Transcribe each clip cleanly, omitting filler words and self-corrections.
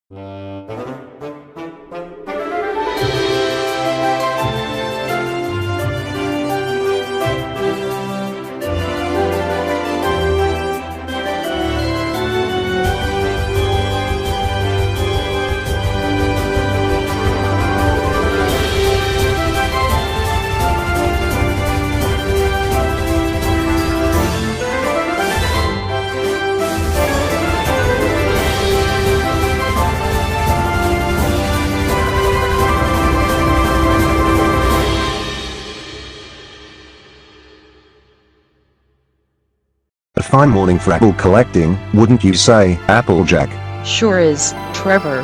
A fine morning for apple collecting, wouldn't you say, Applejack? Sure is, Trevor.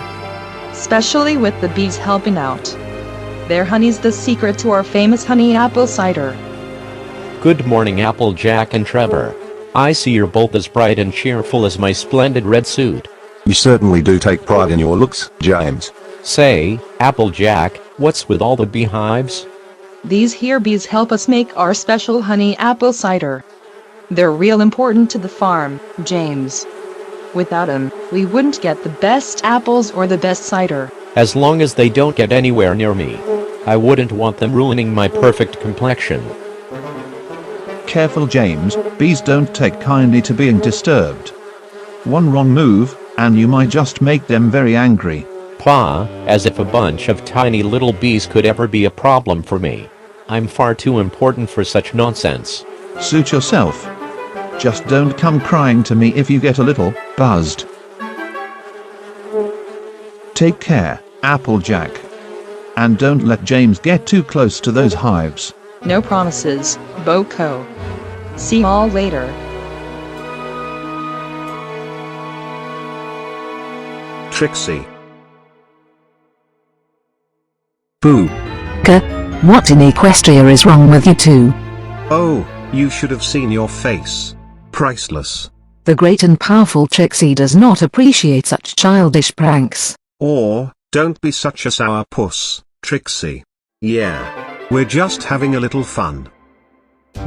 Especially with the bees helping out. Their honey's the secret to our famous honey apple cider. Good morning, Applejack and Trevor. I see you're both as bright and cheerful as my splendid red suit. You certainly do take pride in your looks, James. Say, Applejack, what's with all the beehives? These here bees help us make our special honey apple cider. They're real important to the farm, James. Without them, we wouldn't get the best apples or the best cider. As long as they don't get anywhere near me. I wouldn't want them ruining my perfect complexion. Careful, James, bees don't take kindly to being disturbed. One wrong move, and you might just make them very angry. Pa, as if a bunch of tiny little bees could ever be a problem for me. I'm far too important for such nonsense. Suit yourself. Just don't come crying to me if you get a little buzzed. Take care, Applejack. And don't let James get too close to those hives. No promises, Boko. See y'all later. Trixie. Boo. What in Equestria is wrong with you two? Oh, you should have seen your face. Priceless. The great and powerful Trixie does not appreciate such childish pranks. Or, don't be such a sourpuss, Trixie. Yeah. We're just having a little fun.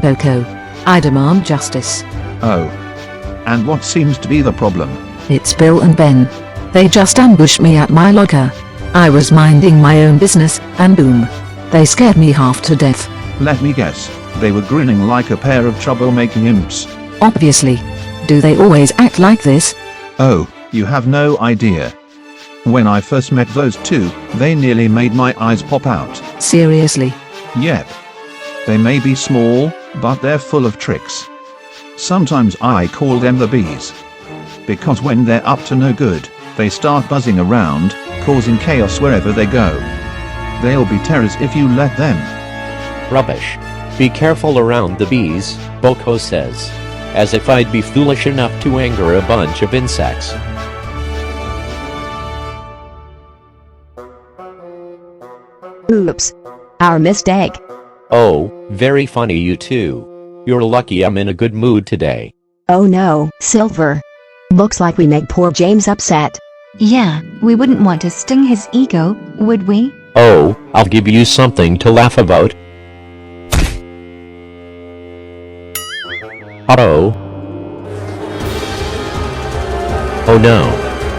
Boko. I demand justice. Oh. And what seems to be the problem? It's Bill and Ben. They just ambushed me at my locker. I was minding my own business, and boom. They scared me half to death. Let me guess. They were grinning like a pair of troublemaking imps. Obviously. Do they always act like this? Oh, you have no idea. When I first met those two, they nearly made my eyes pop out. Seriously? Yep. They may be small, but they're full of tricks. Sometimes I call them the bees. Because when they're up to no good, they start buzzing around, causing chaos wherever they go. They'll be terrors if you let them. Rubbish. Be careful around the bees, Boko says. As if I'd be foolish enough to anger a bunch of insects. Oops. Our mistake. Oh, very funny you two. You're lucky I'm in a good mood today. Oh no, Silver. Looks like we make poor James upset. Yeah, we wouldn't want to sting his ego, would we? Oh, I'll give you something to laugh about. Uh-oh. Oh no.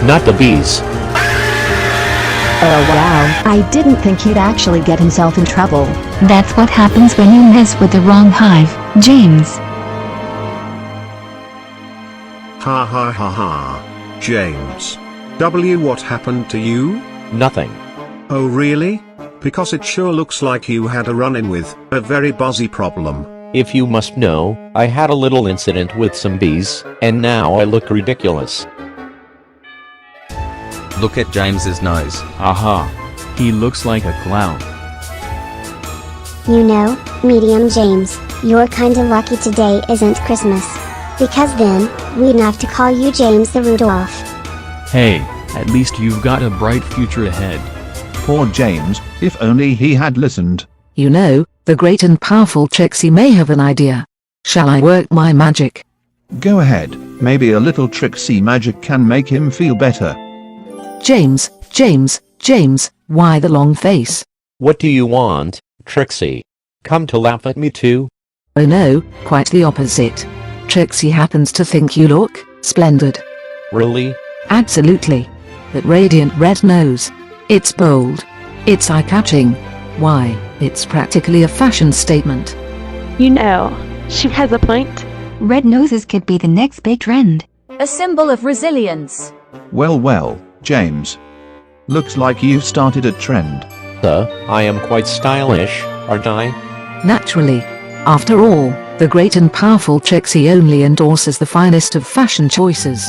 Not the bees. Oh wow, I didn't think he'd actually get himself in trouble. That's what happens when you mess with the wrong hive, James. Ha ha ha ha. James. What happened to you? Nothing. Oh really? Because it sure looks like you had a run-in with a very buzzy problem. If you must know, I had a little incident with some bees, and now I look ridiculous. Look at James's nose. Aha. He looks like a clown. You know, Medium James, you're kinda lucky today isn't Christmas. Because then, we'd have to call you James the Rudolph. Hey, at least you've got a bright future ahead. Poor James, if only he had listened. You know, the great and powerful Trixie may have an idea. Shall I work my magic? Go ahead, maybe a little Trixie magic can make him feel better. James, why the long face? What do you want, Trixie? Come to laugh at me too? Oh no, quite the opposite. Trixie happens to think you look splendid. Really? Absolutely. that radiant red nose. It's bold. It's eye-catching. Why, it's practically a fashion statement. You know, she has a point. Red noses could be the next big trend. A symbol of resilience. Well, James. Looks like you've started a trend. Sir, I am quite stylish, aren't I? Naturally. After all, the great and powerful Trixie only endorses the finest of fashion choices.